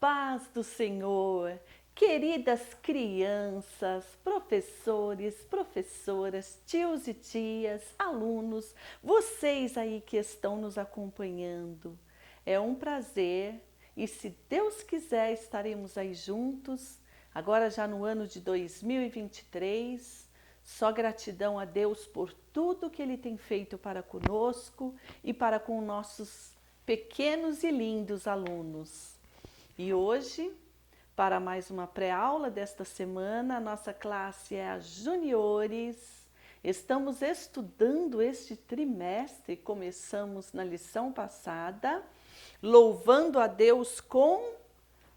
paz do Senhor, queridas crianças, professores, professoras, tios e tias, alunos, vocês aí que estão nos acompanhando. É um prazer e, se Deus quiser, estaremos aí juntos, agora já no ano de 2023. Só gratidão a Deus por tudo que Ele tem feito para conosco e para com nossos pequenos e lindos alunos. E hoje, para mais uma pré-aula desta semana, a nossa classe é a Juniores. Estamos estudando este trimestre, começamos na lição passada, louvando a Deus com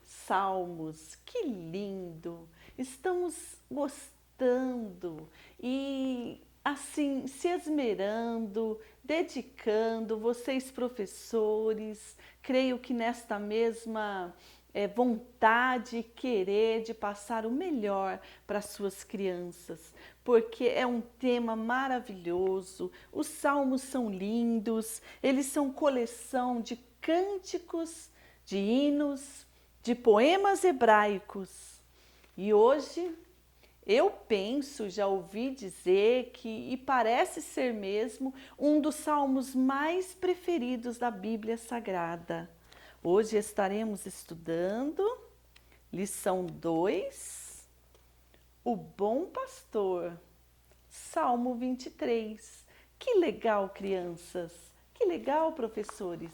salmos. Que lindo! Estamos gostando e assim se esmerando, dedicando, vocês professores, creio que nesta mesma vontade e querer de passar o melhor para suas crianças, porque é um tema maravilhoso, os salmos são lindos, eles são coleção de cânticos, de hinos, de poemas hebraicos. E hoje eu penso, já ouvi dizer que, e parece ser mesmo, um dos salmos mais preferidos da Bíblia Sagrada. Hoje estaremos estudando lição 2, o bom pastor, Salmo 23. Que legal, crianças! Que legal, professores!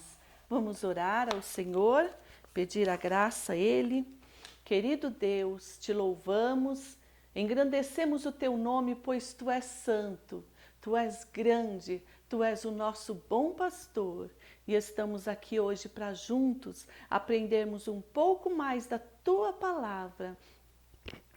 Vamos orar ao Senhor, pedir a graça a Ele. Querido Deus, te louvamos, engrandecemos o teu nome, pois tu és santo, tu és grande, tu és o nosso bom pastor. E estamos aqui hoje para juntos aprendermos um pouco mais da tua palavra.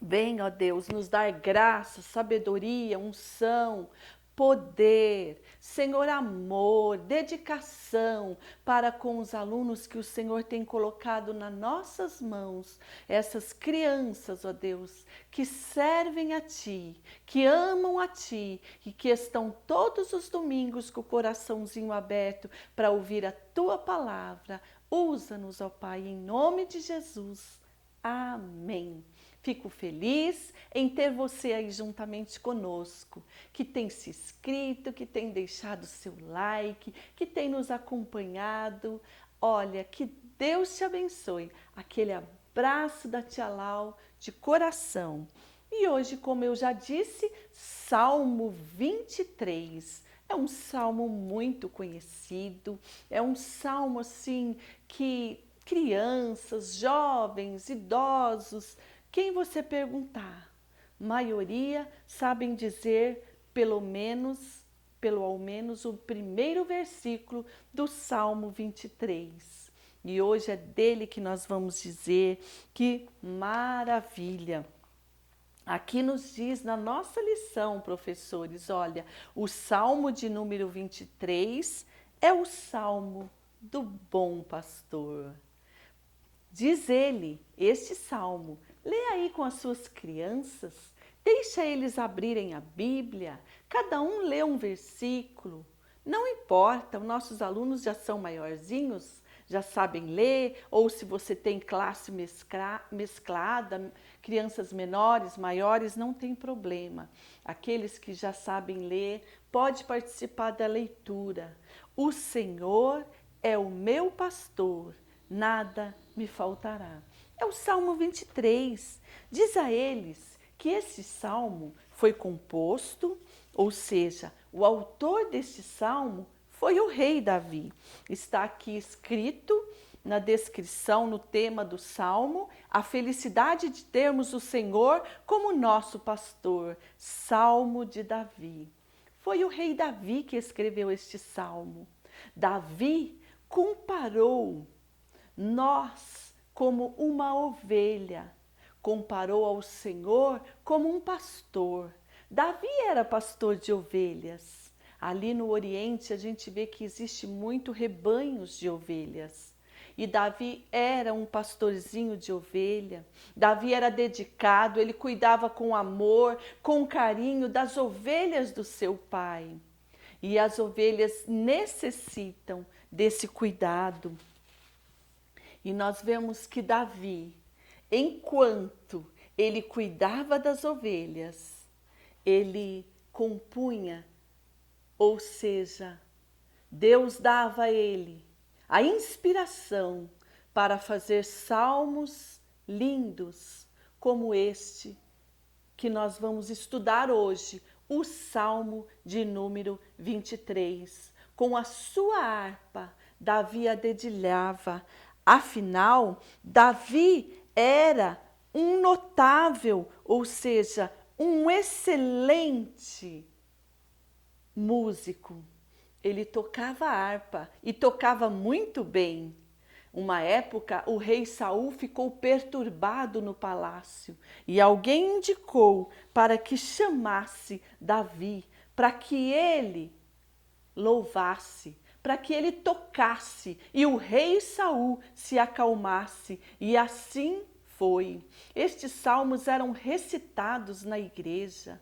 Venha, ó Deus, nos dar graça, sabedoria, unção, poder, Senhor, amor, dedicação para com os alunos que o Senhor tem colocado nas nossas mãos. Essas crianças, ó Deus, que servem a Ti, que amam a Ti e que estão todos os domingos com o coraçãozinho aberto para ouvir a Tua palavra. Usa-nos, ó Pai, em nome de Jesus. Amém. Fico feliz em ter você aí juntamente conosco, que tem se inscrito, que tem deixado seu like, que tem nos acompanhado. Olha, que Deus te abençoe. Aquele abraço da tia Lau de coração. E hoje, como eu já disse, Salmo 23. É um salmo muito conhecido, é um salmo assim que crianças, jovens, idosos, quem você perguntar, maioria sabem dizer pelo ao menos o primeiro versículo do Salmo 23. E hoje é dele que nós vamos dizer que maravilha. Aqui nos diz na nossa lição, professores, olha, o Salmo de número 23 é o Salmo do bom pastor. Diz ele, este salmo, lê aí com as suas crianças, deixa eles abrirem a Bíblia, cada um lê um versículo. Não importa, os nossos alunos já são maiorzinhos, já sabem ler, ou se você tem classe mesclada, crianças menores, maiores, não tem problema. Aqueles que já sabem ler, pode participar da leitura. O Senhor é o meu pastor, nada me faltará. É o Salmo 23. Diz a eles que esse salmo foi composto, ou seja, o autor deste salmo foi o rei Davi. Está aqui escrito na descrição, no tema do salmo, a felicidade de termos o Senhor como nosso pastor. Salmo de Davi. Foi o rei Davi que escreveu este salmo. Davi comparou nós como uma ovelha, comparou ao Senhor como um pastor. Davi era pastor de ovelhas. Ali no Oriente a gente vê que existe muito rebanhos de ovelhas. E Davi era um pastorzinho de ovelha. Davi era dedicado, ele cuidava com amor, com carinho das ovelhas do seu pai. E as ovelhas necessitam desse cuidado. E nós vemos que Davi, enquanto ele cuidava das ovelhas, ele compunha, ou seja, Deus dava a ele a inspiração para fazer salmos lindos, como este que nós vamos estudar hoje, o Salmo de número 23. Com a sua harpa, Davi a dedilhava. Afinal, Davi era um notável, ou seja, um excelente músico. Ele tocava harpa e tocava muito bem. Uma época, o rei Saul ficou perturbado no palácio e alguém indicou para que chamasse Davi, para que ele louvasse, para que ele tocasse e o rei Saul se acalmasse. E assim foi. Estes salmos eram recitados na igreja.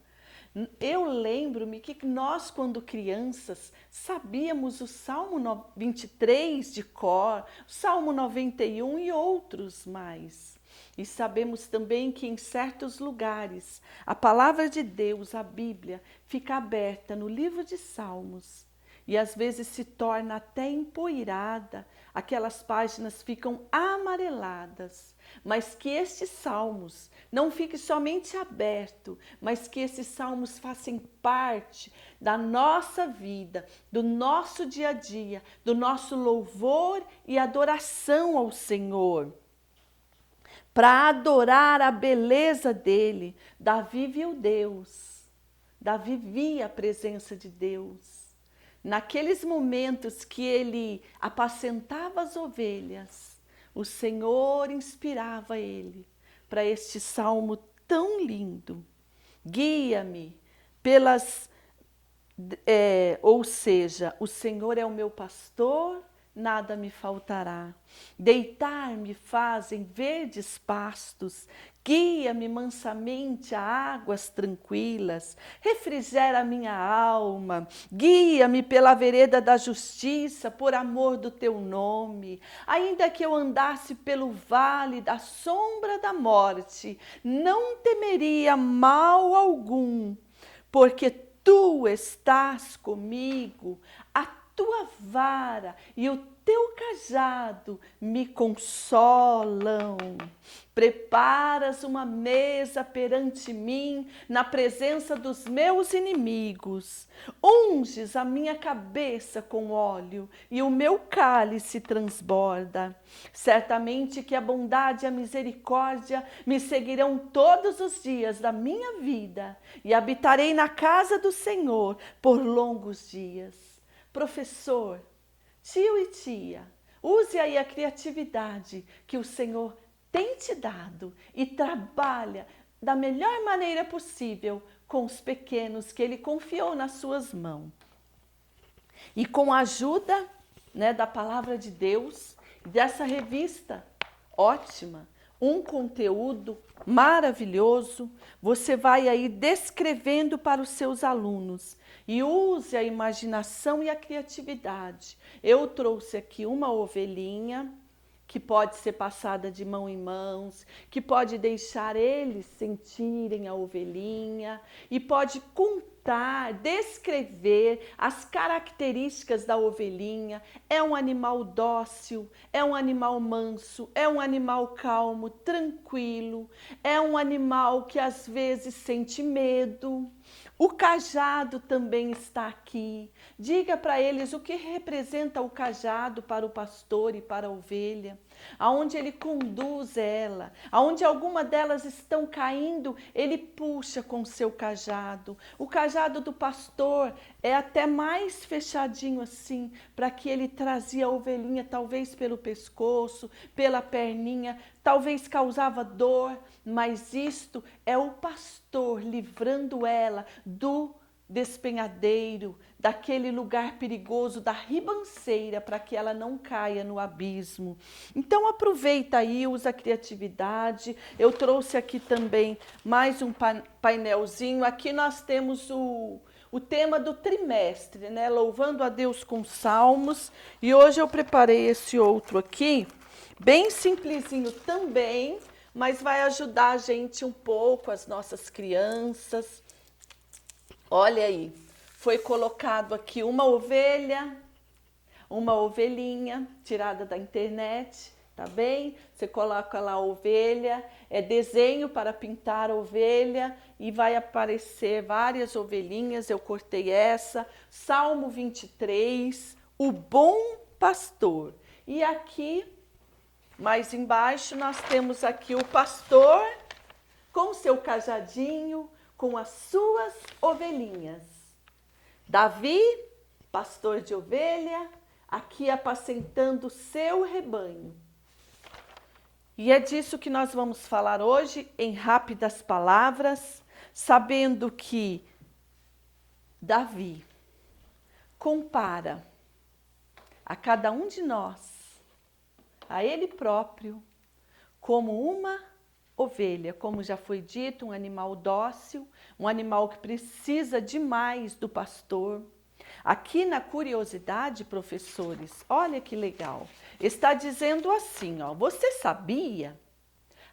Eu lembro-me que nós, quando crianças, sabíamos o Salmo 23 de cor, o Salmo 91 e outros mais. E sabemos também que em certos lugares a palavra de Deus, a Bíblia, fica aberta no livro de Salmos e às vezes se torna até empoeirada, aquelas páginas ficam amareladas. Mas que estes salmos não fiquem somente abertos, mas que esses salmos façam parte da nossa vida, do nosso dia a dia, do nosso louvor e adoração ao Senhor. Para adorar a beleza dele, Davi viu Deus, Davi via a presença de Deus. Naqueles momentos que ele apacentava as ovelhas, o Senhor inspirava ele para este salmo tão lindo. Guia-me pelas... ou seja, o Senhor é o meu pastor, nada me faltará. Deitar-me faz em verdes pastos, guia-me mansamente a águas tranquilas, refrigera a minha alma, guia-me pela vereda da justiça, por amor do teu nome. Ainda que eu andasse pelo vale da sombra da morte, não temeria mal algum, porque tu estás comigo, a tua vara e o teu cajado me consolam. Preparas uma mesa perante mim, na presença dos meus inimigos. Unges a minha cabeça com óleo e o meu cálice transborda. Certamente que a bondade e a misericórdia me seguirão todos os dias da minha vida e habitarei na casa do Senhor por longos dias. Professor, tio e tia, use aí a criatividade que o Senhor tem te dado e trabalha da melhor maneira possível com os pequenos que Ele confiou nas suas mãos. E com a ajuda, da palavra de Deus, dessa revista ótima, um conteúdo maravilhoso, você vai aí descrevendo para os seus alunos e use a imaginação e a criatividade. Eu trouxe aqui uma ovelhinha que pode ser passada de mão em mãos, que pode deixar eles sentirem a ovelhinha e pode contar, descrever as características da ovelhinha. É um animal dócil, é um animal manso, é um animal calmo, tranquilo, é um animal que às vezes sente medo. O cajado também está aqui. Diga para eles o que representa o cajado para o pastor e para a ovelha. Aonde ele conduz ela, aonde alguma delas estão caindo, ele puxa com o seu cajado. O cajado do pastor é até mais fechadinho assim, para que ele trazia a ovelhinha talvez pelo pescoço, pela perninha, talvez causava dor, mas isto é o pastor livrando ela do despenhadeiro, daquele lugar perigoso, da ribanceira, para que ela não caia no abismo. Então aproveita aí, usa a criatividade. Eu trouxe aqui também mais um painelzinho. Aqui nós temos o tema do trimestre, Louvando a Deus com salmos. E hoje eu preparei esse outro aqui, bem simplesinho também, mas vai ajudar a gente um pouco, as nossas crianças. Olha aí, foi colocado aqui uma ovelhinha tirada da internet, tá bem? Você coloca lá a ovelha, é desenho para pintar a ovelha e vai aparecer várias ovelhinhas, eu cortei essa. Salmo 23, o bom pastor. E aqui, mais embaixo, nós temos aqui o pastor com seu cajadinho, com as suas ovelhinhas. Davi, pastor de ovelha, aqui apacentando o seu rebanho. E é disso que nós vamos falar hoje, em rápidas palavras, sabendo que Davi compara a cada um de nós, a ele próprio, como uma ovelha, como já foi dito, um animal dócil, um animal que precisa demais do pastor. Aqui na curiosidade, professores, olha que legal, está dizendo assim, ó, você sabia?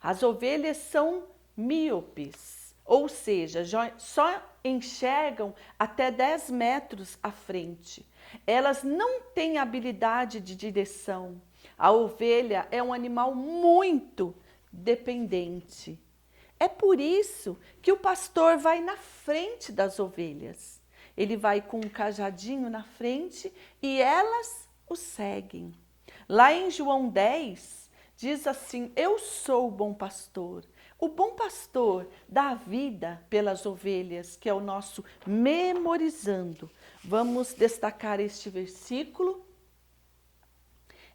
As ovelhas são míopes, ou seja, só enxergam até 10 metros à frente. Elas não têm habilidade de direção. A ovelha é um animal muito dependente. É por isso que o pastor vai na frente das ovelhas. Ele vai com um cajadinho na frente e elas o seguem. Lá em João 10, diz assim, eu sou o bom pastor. O bom pastor dá a vida pelas ovelhas, que é o nosso memorizando. Vamos destacar este versículo.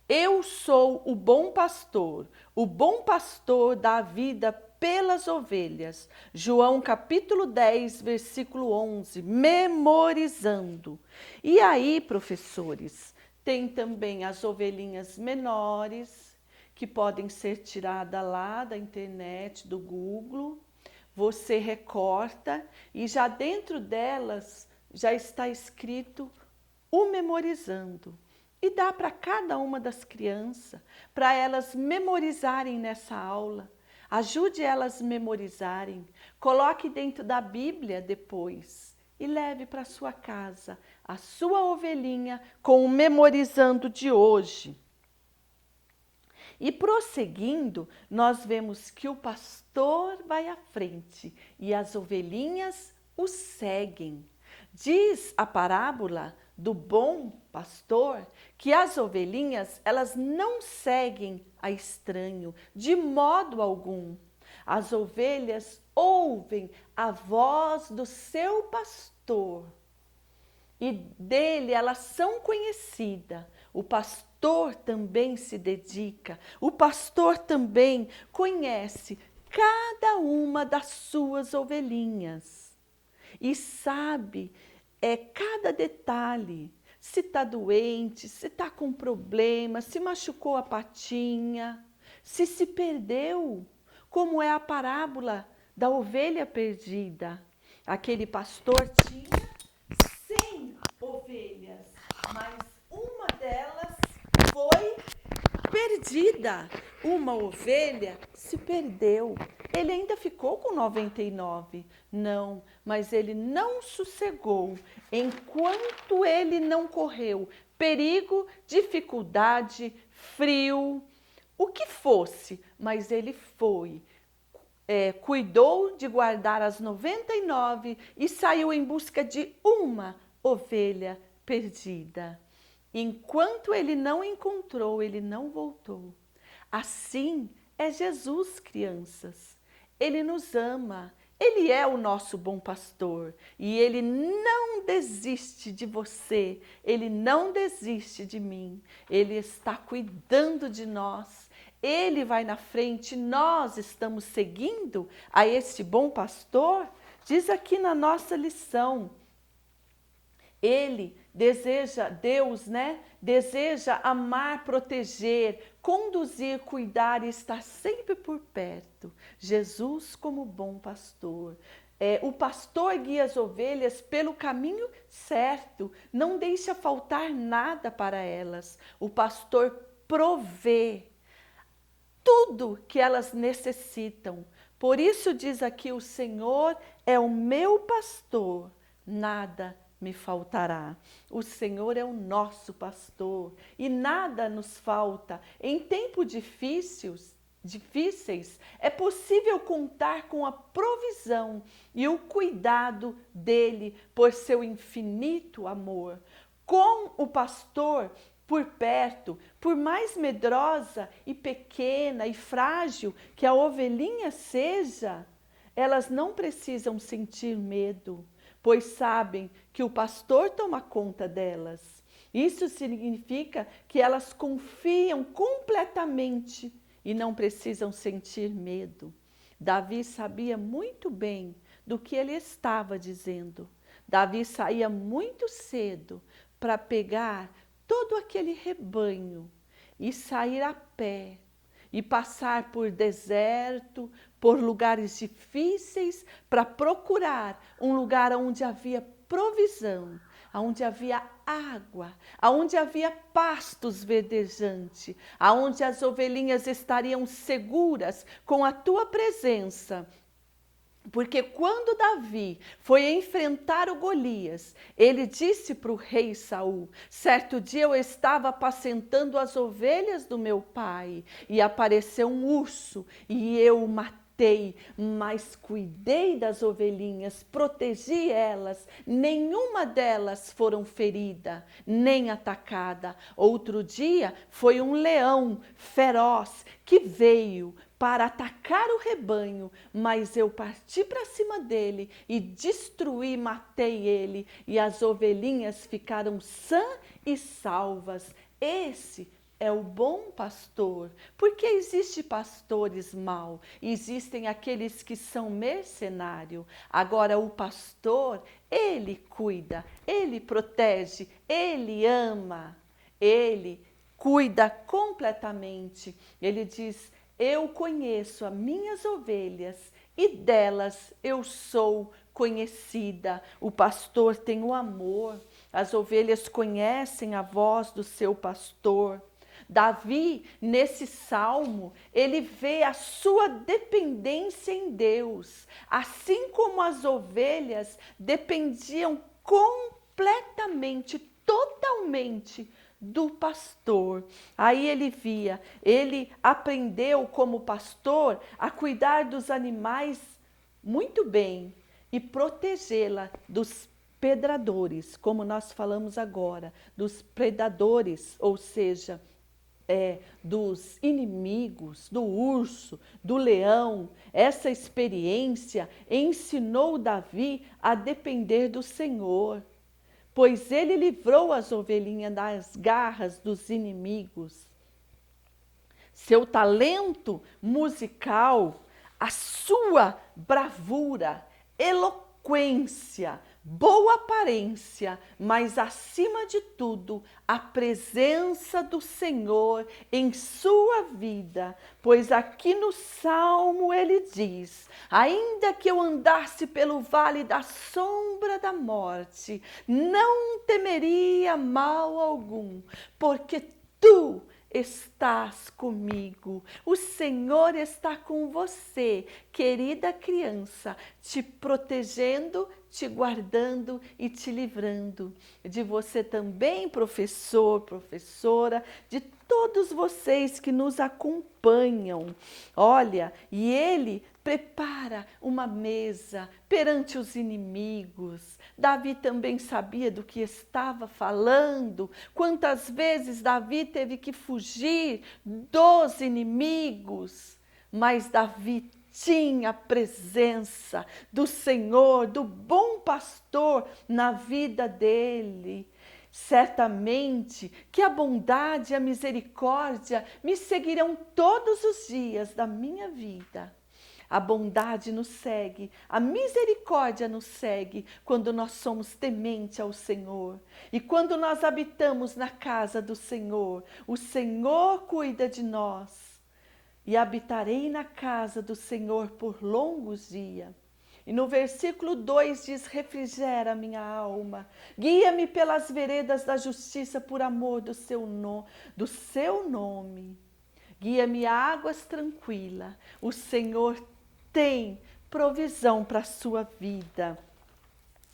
Eu sou o bom pastor dá a vida pelas ovelhas. João capítulo 10, versículo 11, memorizando. E aí, professores, tem também as ovelhinhas menores, que podem ser tiradas lá da internet, do Google. Você recorta e já dentro delas já está escrito o memorizando. E dá para cada uma das crianças, para elas memorizarem nessa aula. Ajude elas a memorizarem. Coloque dentro da Bíblia depois e leve para sua casa a sua ovelhinha com o memorizando de hoje. E prosseguindo, nós vemos que o pastor vai à frente e as ovelhinhas o seguem. Diz a parábola do bom pastor que as ovelhinhas, elas não seguem a estranho de modo algum. As ovelhas ouvem a voz do seu pastor e dele elas são conhecidas. O pastor também se dedica, o pastor também conhece cada uma das suas ovelhinhas e sabe cada detalhe, se está doente, se está com problema, se machucou a patinha, se perdeu, como é a parábola da ovelha perdida. Aquele pastor tinha 100 ovelhas, mas uma delas foi perdida. Uma ovelha se perdeu. Ele ainda ficou com 99. Não, mas ele não sossegou enquanto ele não correu perigo, dificuldade, frio, o que fosse, mas ele foi. Cuidou de guardar as 99 e saiu em busca de uma ovelha perdida. Enquanto ele não encontrou, ele não voltou. Assim é Jesus, crianças. Ele nos ama, ele é o nosso bom pastor e ele não desiste de você, ele não desiste de mim. Ele está cuidando de nós, ele vai na frente, nós estamos seguindo a esse bom pastor. Diz aqui na nossa lição, ele deseja, Deus, deseja amar, proteger, conduzir, cuidar e estar sempre por perto. Jesus como bom pastor. O pastor guia as ovelhas pelo caminho certo, não deixa faltar nada para elas. O pastor provê tudo que elas necessitam. Por isso diz aqui: o Senhor é o meu pastor, nada me faltará. O Senhor é o nosso pastor e nada nos falta. Em tempos difíceis, é possível contar com a provisão e o cuidado dele por seu infinito amor. Com o pastor por perto, por mais medrosa e pequena e frágil que a ovelhinha seja, elas não precisam sentir medo, pois sabem que o pastor toma conta delas. Isso significa que elas confiam completamente e não precisam sentir medo. Davi sabia muito bem do que ele estava dizendo. Davi saía muito cedo para pegar todo aquele rebanho e sair a pé e passar por deserto, por lugares difíceis, para procurar um lugar onde havia provisão, onde havia água, onde havia pastos verdejantes, onde as ovelhinhas estariam seguras com a tua presença. Porque quando Davi foi enfrentar o Golias, ele disse para o rei Saul: certo dia eu estava apacentando as ovelhas do meu pai e apareceu um urso e eu o matei, mas cuidei das ovelhinhas, protegi elas, nenhuma delas foram ferida, nem atacada. Outro dia foi um leão feroz que veio para atacar o rebanho, mas eu parti para cima dele e destruí, matei ele, e as ovelhinhas ficaram sãs e salvas. Esse é o bom pastor, porque existem pastores maus, existem aqueles que são mercenários. Agora o pastor, ele cuida, ele protege, ele ama, ele cuida completamente. Ele diz: eu conheço as minhas ovelhas e delas eu sou conhecida. O pastor tem o amor, as ovelhas conhecem a voz do seu pastor. Davi, nesse salmo, ele vê a sua dependência em Deus, assim como as ovelhas dependiam completamente, totalmente do pastor. Aí ele aprendeu como pastor a cuidar dos animais muito bem e protegê-la dos predadores, como nós falamos agora, dos predadores, ou seja, dos inimigos, do urso, do leão. Essa experiência ensinou Davi a depender do Senhor, pois ele livrou as ovelhinhas das garras dos inimigos. Seu talento musical, a sua bravura, eloquência, boa aparência, mas acima de tudo, a presença do Senhor em sua vida. Pois aqui no Salmo ele diz: ainda que eu andasse pelo vale da sombra da morte, não temeria mal algum, porque tu estás comigo. O Senhor está com você, querida criança, te protegendo, te guardando e te livrando. De você também, professor, professora, de todos vocês que nos acompanham. Olha, e ele prepara uma mesa perante os inimigos. Davi também sabia do que estava falando. Quantas vezes Davi teve que fugir dos inimigos, mas Davi tinha a presença do Senhor, do bom pastor na vida dele. Certamente que a bondade e a misericórdia me seguirão todos os dias da minha vida. A bondade nos segue, a misericórdia nos segue quando nós somos tementes ao Senhor. E quando nós habitamos na casa do Senhor, o Senhor cuida de nós. E habitarei na casa do Senhor por longos dias. E no versículo 2 diz: refrigera minha alma, guia-me pelas veredas da justiça por amor do seu nome. guia-me a águas tranquilas. O Senhor tem provisão para a sua vida.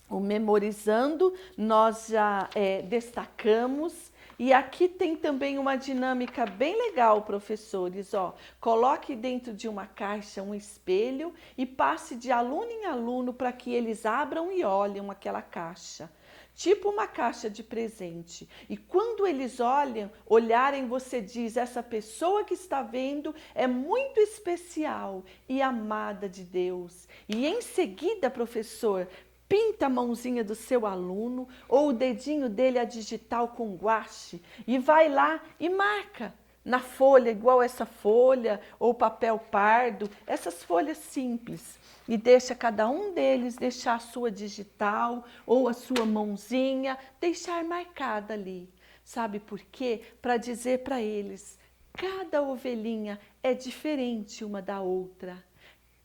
O memorizando, nós já destacamos. E aqui tem também uma dinâmica bem legal, professores. Ó, coloque dentro de uma caixa um espelho e passe de aluno em aluno para que eles abram e olhem aquela caixa. Tipo uma caixa de presente. E quando eles olharem, você diz: essa pessoa que está vendo é muito especial e amada de Deus. E em seguida, professor, pinta a mãozinha do seu aluno ou o dedinho dele a digital com guache e vai lá e marca na folha, igual essa folha ou papel pardo, essas folhas simples. E deixa cada um deles deixar a sua digital ou a sua mãozinha, deixar marcada ali. Sabe por quê? Para dizer para eles, cada ovelhinha é diferente uma da outra.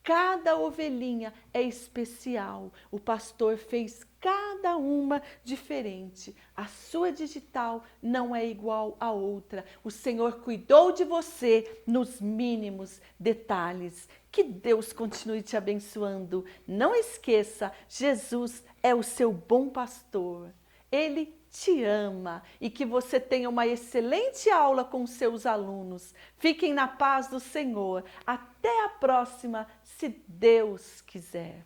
Cada ovelhinha é especial. O pastor fez cada uma diferente. A sua digital não é igual à outra. O Senhor cuidou de você nos mínimos detalhes. Que Deus continue te abençoando. Não esqueça, Jesus é o seu bom pastor. Ele te ama e que você tenha uma excelente aula com seus alunos. Fiquem na paz do Senhor. Até a próxima, se Deus quiser.